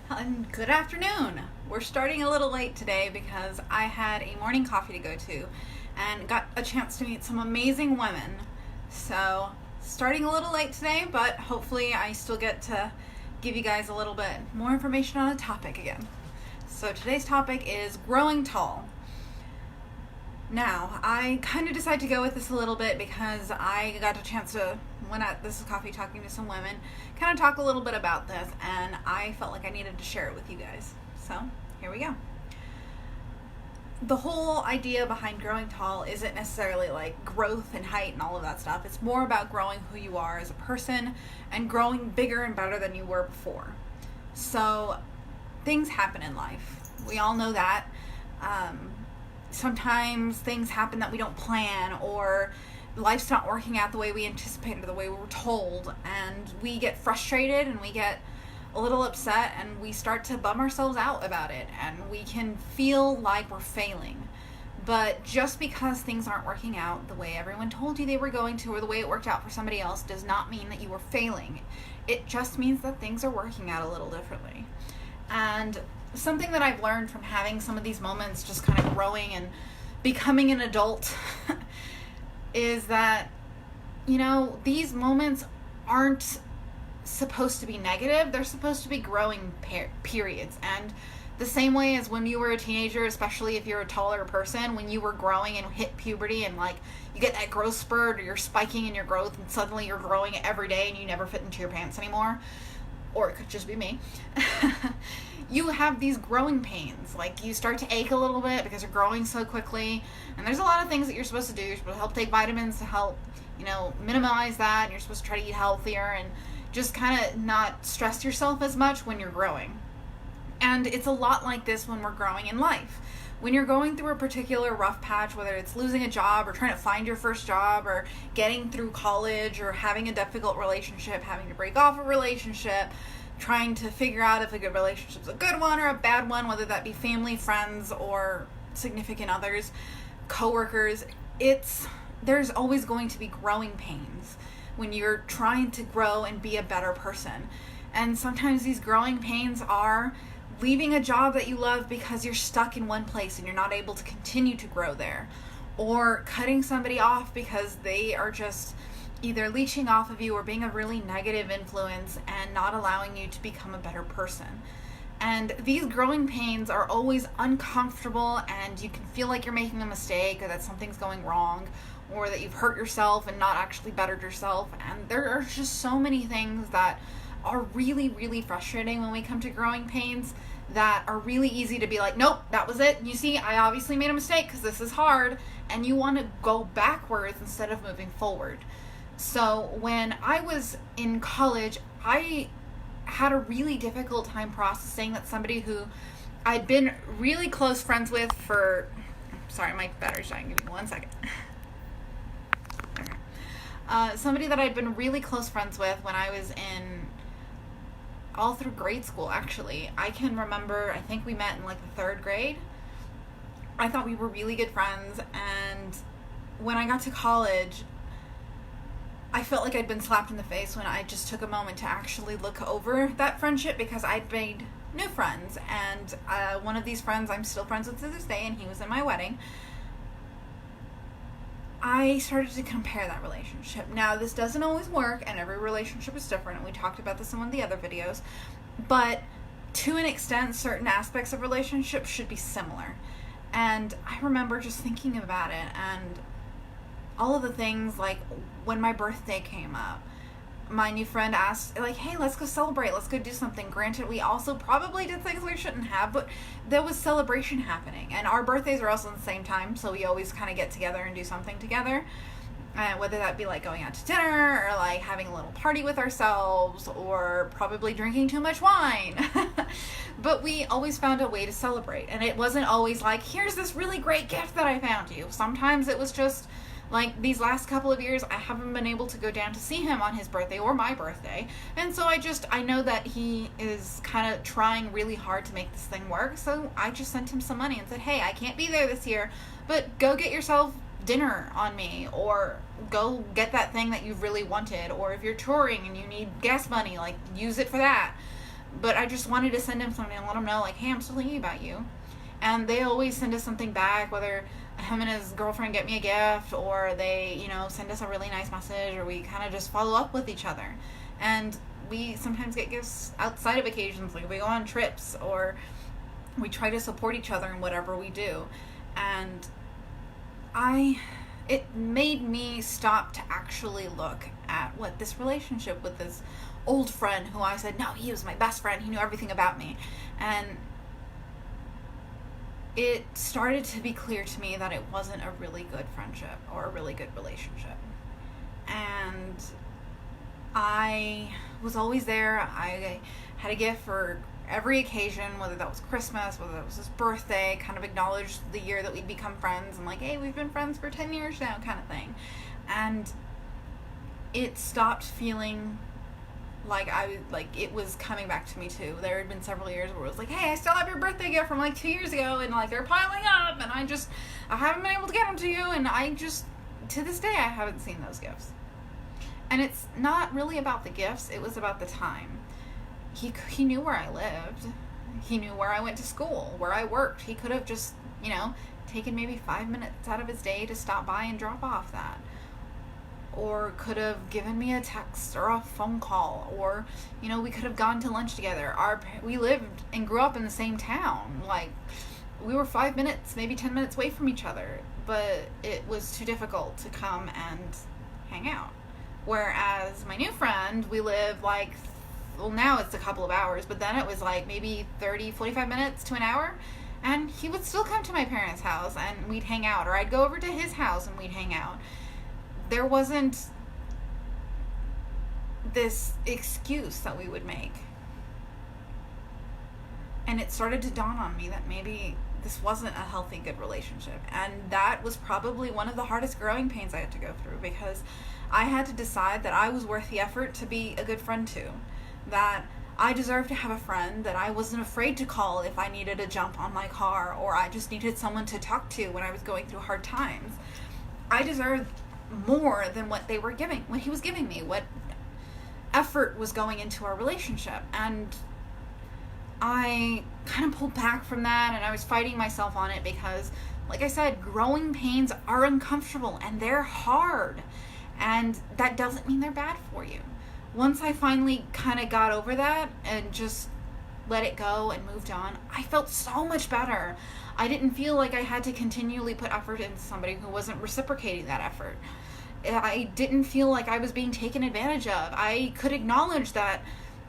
And good afternoon. We're starting a little late today because I had a morning coffee to go to and got a chance to meet some amazing women. So, starting a little late today, but hopefully I still get to give you guys a little bit more information on a topic again. So, today's topic is growing tall. Now, I kind of decided to go with this a little bit because I got a chance to, when at this coffee talking to some women, kind of talk a little bit about this, and I felt like I needed to share it with you guys. So, here we go. The whole idea behind growing tall isn't necessarily like growth and height and all of that stuff. It's more about growing who you are as a person and growing bigger and better than you were before. So, things happen in life. We all know that. Sometimes things happen that we don't plan, or life's not working out the way we anticipated, the way we were told, and we get frustrated and we get a little upset and we start to bum ourselves out about it, and we can feel like we're failing. But just because things aren't working out the way everyone told you they were going to, or the way it worked out for somebody else, does not mean that you were failing. It just means that things are working out a little differently. And something that I've learned from having some of these moments, just kind of growing and becoming an adult, is that, these moments aren't supposed to be negative. They're supposed to be growing periods. And the same way as when you were a teenager, especially if you're a taller person, when you were growing and hit puberty and like you get that growth spurt, or you're spiking in your growth and suddenly you're growing every day and you never fit into your pants anymore, or it could just be me. You have these growing pains. Like, you start to ache a little bit because you're growing so quickly. And there's a lot of things that you're supposed to do. You're supposed to help take vitamins to help, minimize that. And you're supposed to try to eat healthier and just kind of not stress yourself as much when you're growing. And it's a lot like this when we're growing in life. When you're going through a particular rough patch, whether it's losing a job or trying to find your first job or getting through college or having a difficult relationship, having to break off a relationship, trying to figure out if a good relationship's a good one or a bad one, whether that be family, friends, or significant others, coworkers, there's always going to be growing pains when you're trying to grow and be a better person. And sometimes these growing pains are leaving a job that you love because you're stuck in one place and you're not able to continue to grow there, or cutting somebody off because they are just either leeching off of you or being a really negative influence and not allowing you to become a better person. And these growing pains are always uncomfortable, and you can feel like you're making a mistake, or that something's going wrong, or that you've hurt yourself and not actually bettered yourself. And there are just so many things that are really, really frustrating when we come to growing pains, that are really easy to be like, nope, that was it. You see, I obviously made a mistake because this is hard, and you want to go backwards instead of moving forward. So when I was in college, I had a really difficult time processing that somebody who I'd been really close friends with for... Sorry, my battery's dying. Give me 1 second. Okay. Somebody that I'd been really close friends with when I was in... all through grade school, actually. I can remember, I think we met in like the 3rd grade. I thought we were really good friends, and when I got to college, I felt like I'd been slapped in the face when I just took a moment to actually look over that friendship, because I'd made new friends, and one of these friends I'm still friends with to this day, and he was in my wedding. I started to compare that relationship. Now, this doesn't always work, and every relationship is different, and we talked about this in one of the other videos, but to an extent, certain aspects of relationships should be similar. And I remember just thinking about it, and all of the things, like when my birthday came up, my new friend asked, like, hey, let's go celebrate, let's go do something. Granted, we also probably did things we shouldn't have, but there was celebration happening, and our birthdays are also at the same time, so we always kind of get together and do something together, whether that be like going out to dinner, or like having a little party with ourselves, or probably drinking too much wine. But we always found a way to celebrate, and it wasn't always like, here's this really great gift that I found you. Sometimes it was just like, these last couple of years, I haven't been able to go down to see him on his birthday or my birthday. And so I know that he is kind of trying really hard to make this thing work. So I just sent him some money and said, hey, I can't be there this year, but go get yourself dinner on me, or go get that thing that you've really wanted. Or if you're touring and you need gas money, like, use it for that. But I just wanted to send him something and let him know, like, hey, I'm still thinking about you. And they always send us something back, whether him and his girlfriend get me a gift, or they, send us a really nice message, or we kind of just follow up with each other. And we sometimes get gifts outside of occasions, like we go on trips, or we try to support each other in whatever we do. And it made me stop to actually look at what this relationship with this old friend, who I said, no, he was my best friend, he knew everything about me. And it started to be clear to me that it wasn't a really good friendship or a really good relationship. And I was always there. I had a gift for every occasion, whether that was Christmas, whether that was his birthday, kind of acknowledged the year that we'd become friends, and like, hey, we've been friends for 10 years now, kind of thing. And it stopped feeling like it was coming back to me too. There had been several years where it was like, hey, I still have your birthday gift from like 2 years ago, and like they're piling up, and I haven't been able to get them to you, and to this day I haven't seen those gifts. And it's not really about the gifts, it was about the time. He knew where I lived. He knew where I went to school, where I worked. He could have just, taken maybe 5 minutes out of his day to stop by and drop off that. Or could have given me a text or a phone call, or, we could have gone to lunch together. We lived and grew up in the same town. Like, we were 5 minutes, maybe 10 minutes away from each other, but it was too difficult to come and hang out. Whereas my new friend, we live now it's a couple of hours, but then it was like maybe 30, 45 minutes to an hour, and he would still come to my parents' house and we'd hang out, or I'd go over to his house and we'd hang out. There wasn't this excuse that we would make. And it started to dawn on me that maybe this wasn't a healthy, good relationship. And that was probably one of the hardest growing pains I had to go through, because I had to decide that I was worth the effort to be a good friend to. That I deserved to have a friend that I wasn't afraid to call if I needed a jump on my car, or I just needed someone to talk to when I was going through hard times. I deserved more than what he was giving me, what effort was going into our relationship. And I kind of pulled back from that, and I was fighting myself on it because, like I said, growing pains are uncomfortable and they're hard, and that doesn't mean they're bad for you. Once I finally kind of got over that and just let it go and moved on, I felt so much better. I didn't feel like I had to continually put effort into somebody who wasn't reciprocating that effort. I didn't feel like I was being taken advantage of. I could acknowledge that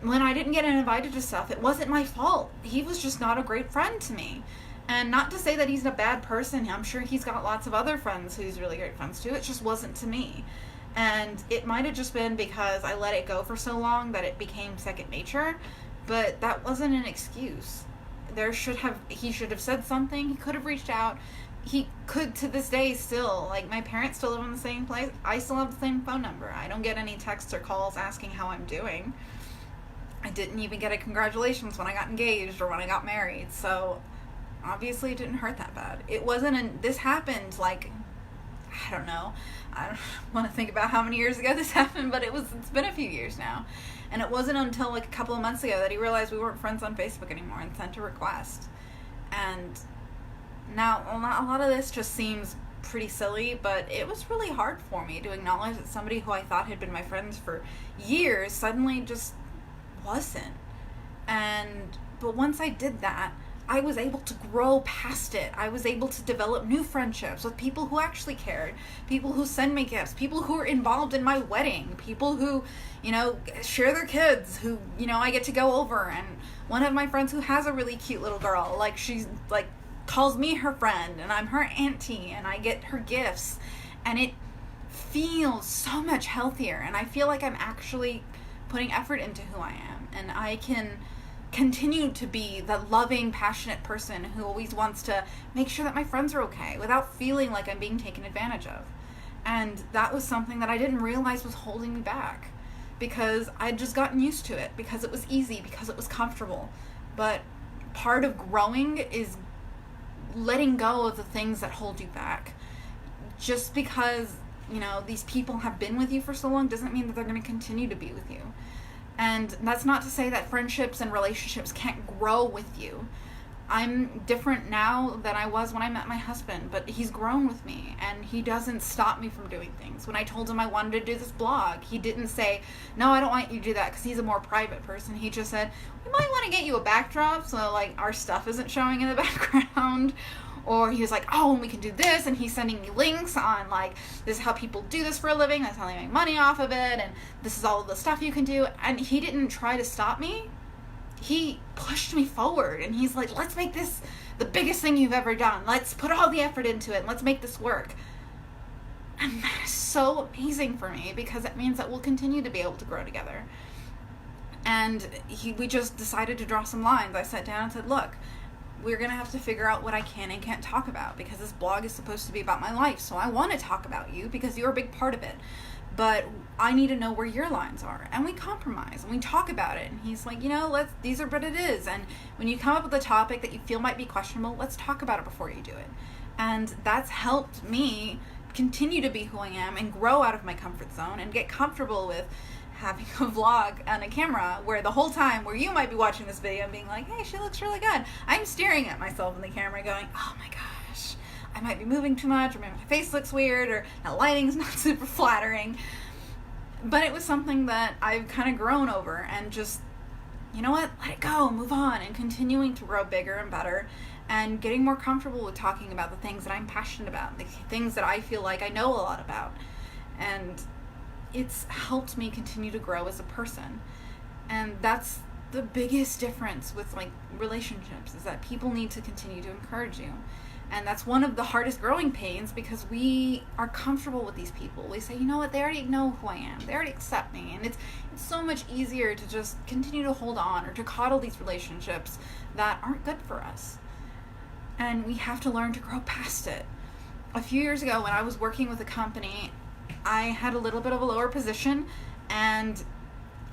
when I didn't get invited to stuff, it wasn't my fault. He was just not a great friend to me. And not to say that he's a bad person. I'm sure he's got lots of other friends who he's really great friends to. It just wasn't to me. And it might have just been because I let it go for so long that it became second nature. But that wasn't an excuse. He should have said something. He could have reached out. He could, to this day, still, like, my parents still live in the same place. I still have the same phone number. I don't get any texts or calls asking how I'm doing. I didn't even get a congratulations when I got engaged or when I got married. So obviously it didn't hurt that bad. This happened I don't know. I don't want to think about how many years ago this happened, but it's been a few years now. And it wasn't until a couple of months ago that he realized we weren't friends on Facebook anymore and sent a request. And now a lot of this just seems pretty silly, but it was really hard for me to acknowledge that somebody who I thought had been my friends for years suddenly just wasn't. But once I did that, I was able to grow past it. I was able to develop new friendships with people who actually cared, people who send me gifts, people who are involved in my wedding, people who, share their kids, who, I get to go over. And one of my friends who has a really cute little girl, she's calls me her friend, and I'm her auntie, and I get her gifts, and it feels so much healthier, and I feel like I'm actually putting effort into who I am, and I can continue to be the loving, passionate person who always wants to make sure that my friends are okay without feeling like I'm being taken advantage of. And that was something that I didn't realize was holding me back, because I'd just gotten used to it, because it was easy, because it was comfortable. But part of growing is letting go of the things that hold you back. Just because, these people have been with you for so long doesn't mean that they're going to continue to be with you. And that's not to say that friendships and relationships can't grow with you. I'm different now than I was when I met my husband, but he's grown with me and he doesn't stop me from doing things. When I told him I wanted to do this blog, he didn't say, no, I don't want you to do that, because he's a more private person. He just said, we might want to get you a backdrop so like our stuff isn't showing in the background. Or he was like, oh, and we can do this, and he's sending me links on like, this is how people do this for a living, that's how they make money off of it, and this is all of the stuff you can do. And he didn't try to stop me. He pushed me forward, and he's like, let's make this the biggest thing you've ever done. Let's put all the effort into it, and let's make this work. And that is so amazing for me, because it means that we'll continue to be able to grow together. And we just decided to draw some lines. I sat down and said, look, we're going to have to figure out what I can and can't talk about, because this blog is supposed to be about my life. So I want to talk about you because you're a big part of it. But I need to know where your lines are. And we compromise and we talk about it. And he's like, these are what it is. And when you come up with a topic that you feel might be questionable, let's talk about it before you do it. And that's helped me continue to be who I am and grow out of my comfort zone and get comfortable with having a vlog and a camera, where the whole time where you might be watching this video and being like, hey, she looks really good, I'm staring at myself in the camera going, oh my gosh, I might be moving too much, or maybe my face looks weird, or the lighting's not super flattering. But it was something that I've kind of grown over, and just, you know what, let it go, move on, and continuing to grow bigger and better, and getting more comfortable with talking about the things that I'm passionate about, the things that I feel like I know a lot about. And it's helped me continue to grow as a person. And that's the biggest difference with like relationships, is that people need to continue to encourage you. And that's one of the hardest growing pains, because we are comfortable with these people. We say, you know what, they already know who I am, they already accept me. And it's so much easier to just continue to hold on or to coddle these relationships that aren't good for us. And we have to learn to grow past it. A few years ago, when I was working with a company, I had a little bit of a lower position and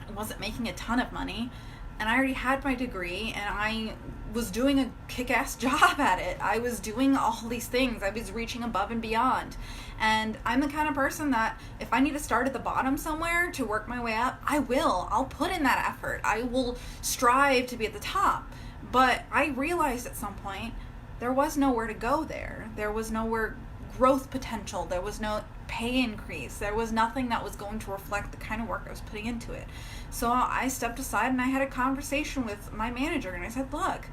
I wasn't making a ton of money, and I already had my degree and I was doing a kick-ass job at it. I was doing all these things. I was reaching above and beyond. And I'm the kind of person that if I need to start at the bottom somewhere to work my way up, I will. I'll put in that effort. I will strive to be at the top. But I realized at some point there was nowhere to go there. There was nowhere growth potential. There was no pay increase. There was nothing that was going to reflect the kind of work I was putting into it. So I stepped aside and I had a conversation with my manager, and I said, look,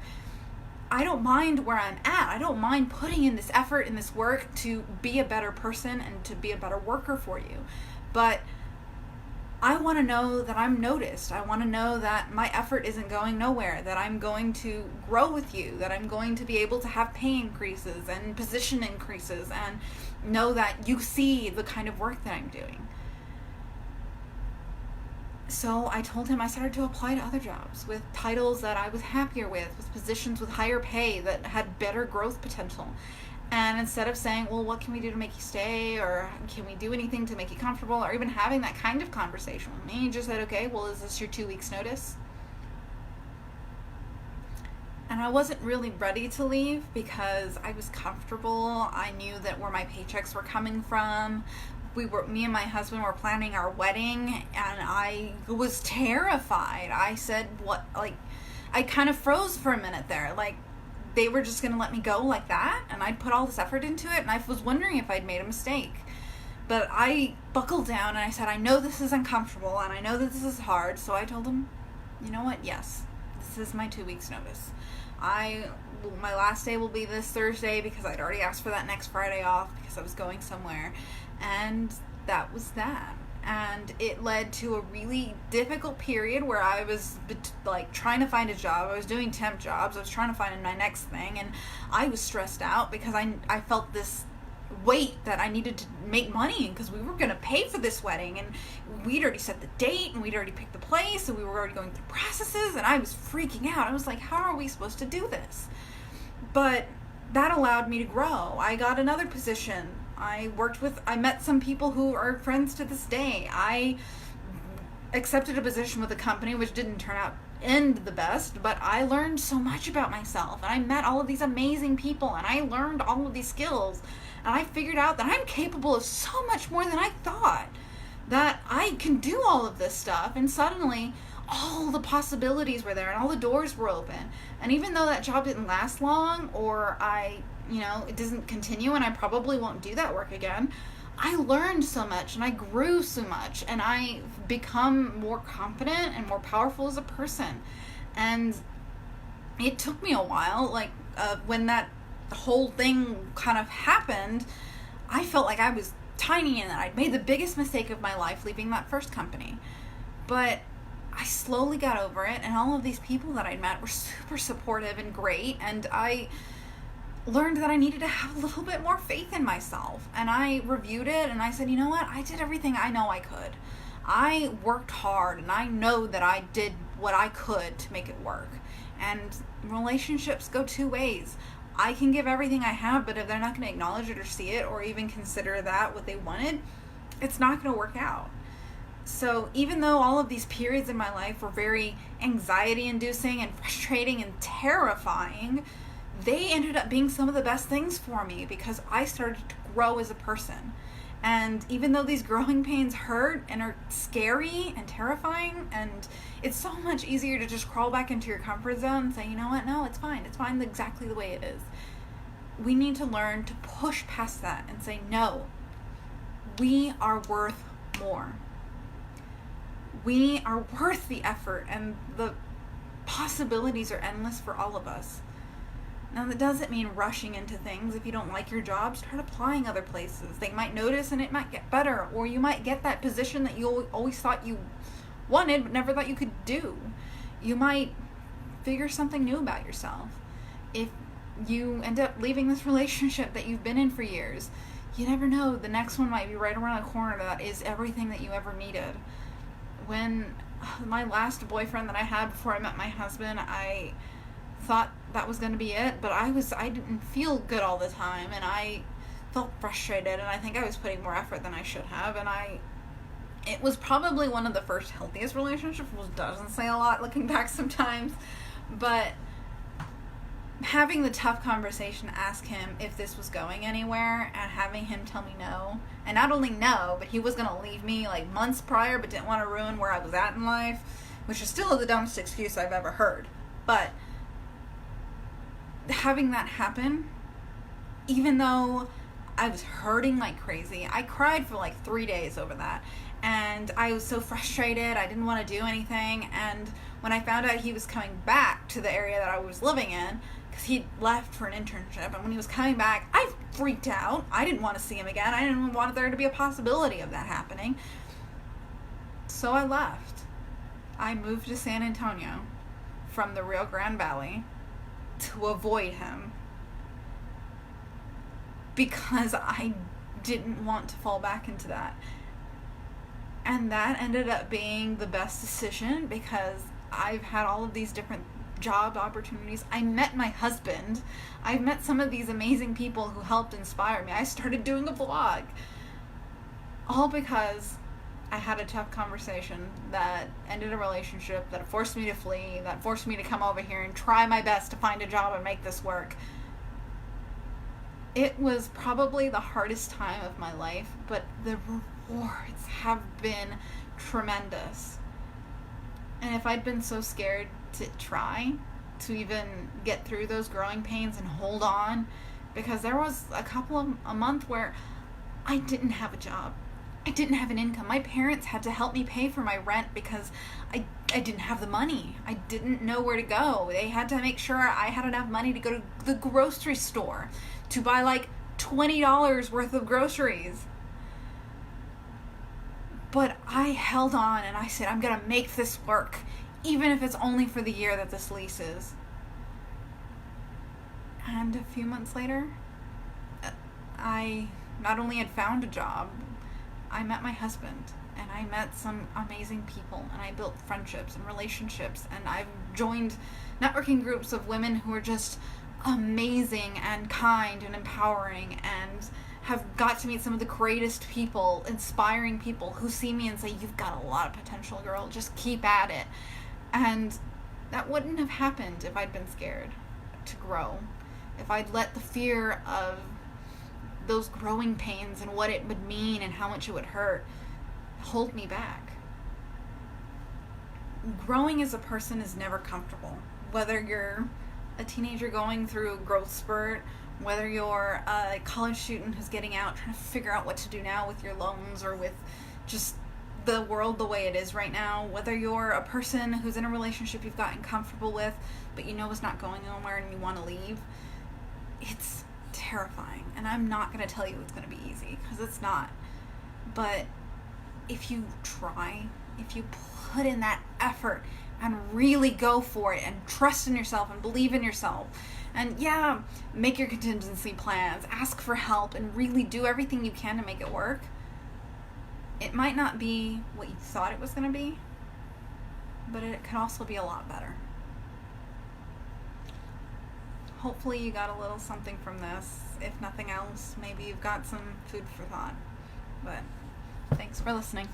I don't mind where I'm at. I don't mind putting in this effort and this work to be a better person and to be a better worker for you. But I want to know that I'm noticed. I want to know that my effort isn't going nowhere, that I'm going to grow with you, that I'm going to be able to have pay increases and position increases, and know that you see the kind of work that I'm doing. So I told him I started to apply to other jobs with titles that I was happier with positions with higher pay that had better growth potential. And instead of saying, well, what can we do to make you stay, or can we do anything to make you comfortable, or even having that kind of conversation with me, he just said, okay, well, is this your 2 weeks notice? And I wasn't really ready to leave because I was comfortable. I knew that where my paychecks were coming from. Me and my husband were planning our wedding, and I was terrified. I said, I kind of froze for a minute there. They were just going to let me go like that, and I'd put all this effort into it, and I was wondering if I'd made a mistake. But I buckled down, and I said, I know this is uncomfortable, and I know that this is hard, so I told him, you know what, yes, this is my 2 weeks notice. My last day will be this Thursday because I'd already asked for that next Friday off because I was going somewhere, and that was that. And it led to a really difficult period where I was trying to find a job. I was doing temp jobs. I was trying to find my next thing, and I was stressed out because I felt this weight that I needed to make money because we were going to pay for this wedding, and we'd already set the date, and we'd already picked the place, and we were already going through processes, and I was freaking out. I was like, how are we supposed to do this? But that allowed me to grow. I got another position. I met some people who are friends to this day. I accepted a position with a company which didn't turn out end the best, but I learned so much about myself, and I met all of these amazing people, and I learned all of these skills, and I figured out that I'm capable of so much more than I thought, that I can do all of this stuff. And suddenly all the possibilities were there and all the doors were open. And even though that job didn't last long, or it doesn't continue and I probably won't do that work again, I learned so much and I grew so much and I become more confident and more powerful as a person. And it took me a while, when that whole thing kind of happened, I felt like I was tiny and that I'd made the biggest mistake of my life leaving that first company. But I slowly got over it, and all of these people that I'd met were super supportive and great, and I learned that I needed to have a little bit more faith in myself. And I reviewed it and I said, you know what? I did everything I know I could. I worked hard and I know that I did what I could to make it work. And relationships go two ways. I can give everything I have, but if they're not going to acknowledge it or see it or even consider that what they wanted, it's not going to work out. So even though all of these periods in my life were very anxiety-inducing and frustrating and terrifying, they ended up being some of the best things for me because I started to grow as a person. And even though these growing pains hurt and are scary and terrifying, and it's so much easier to just crawl back into your comfort zone and say, you know what, no, it's fine exactly the way it is. We need to learn to push past that and say, no, we are worth more. We are worth the effort, and the possibilities are endless for all of us. Now, that doesn't mean rushing into things. If you don't like your job, start applying other places. They might notice and it might get better, or you might get that position that you always thought you wanted but never thought you could do. You might figure something new about yourself. If you end up leaving this relationship that you've been in for years, you never know. The next one might be right around the corner that is everything that you ever needed. When my last boyfriend that I had before I met my husband, I thought that was going to be it, but I didn't feel good all the time, and I felt frustrated, and I think I was putting more effort than I should have, and it was probably one of the first healthiest relationships, which doesn't say a lot looking back sometimes, but having the tough conversation, ask him if this was going anywhere, and having him tell me no, and not only no, but he was going to leave me months prior, but didn't want to ruin where I was at in life, which is still the dumbest excuse I've ever heard, but having that happen, even though I was hurting like crazy, I cried for 3 days over that, and I was so frustrated, I didn't want to do anything, and when I found out he was coming back to the area that I was living in, because he'd left for an internship, and when he was coming back, I freaked out. I didn't want to see him again. I didn't want there to be a possibility of that happening, so I left. I moved to San Antonio from the Rio Grande Valley to avoid him because I didn't want to fall back into that. And that ended up being the best decision because I've had all of these different job opportunities. I met my husband. I've met some of these amazing people who helped inspire me. I started doing a vlog. All because I had a tough conversation that ended a relationship, that forced me to flee, that forced me to come over here and try my best to find a job and make this work. It was probably the hardest time of my life, but the rewards have been tremendous. And if I'd been so scared to try, to even get through those growing pains and hold on, because there was a month where I didn't have a job. I didn't have an income. My parents had to help me pay for my rent because I didn't have the money. I didn't know where to go. They had to make sure I had enough money to go to the grocery store to buy $20 worth of groceries. But I held on and I said, I'm going to make this work, even if it's only for the year that this lease is. And a few months later, I not only had found a job, I met my husband, and I met some amazing people, and I built friendships and relationships, and I've joined networking groups of women who are just amazing and kind and empowering, and have got to meet some of the greatest people, inspiring people who see me and say, you've got a lot of potential, girl, just keep at it. And that wouldn't have happened if I'd been scared to grow, if I'd let the fear of those growing pains and what it would mean and how much it would hurt hold me back. growing as a person is never comfortable. Whether you're a teenager going through a growth spurt, whether you're a college student who's getting out trying to figure out what to do now with your loans or with just the world the way it is right now, whether you're a person who's in a relationship you've gotten comfortable with but you know is not going anywhere and you want to leave, it's terrifying. And I'm not going to tell you it's going to be easy, because it's not. But if you try, if you put in that effort and really go for it and trust in yourself and believe in yourself, and yeah, make your contingency plans, ask for help, and really do everything you can to make it work, it might not be what you thought it was going to be, but it can also be a lot better. Hopefully you got a little something from this. If nothing else, maybe you've got some food for thought. But thanks for listening.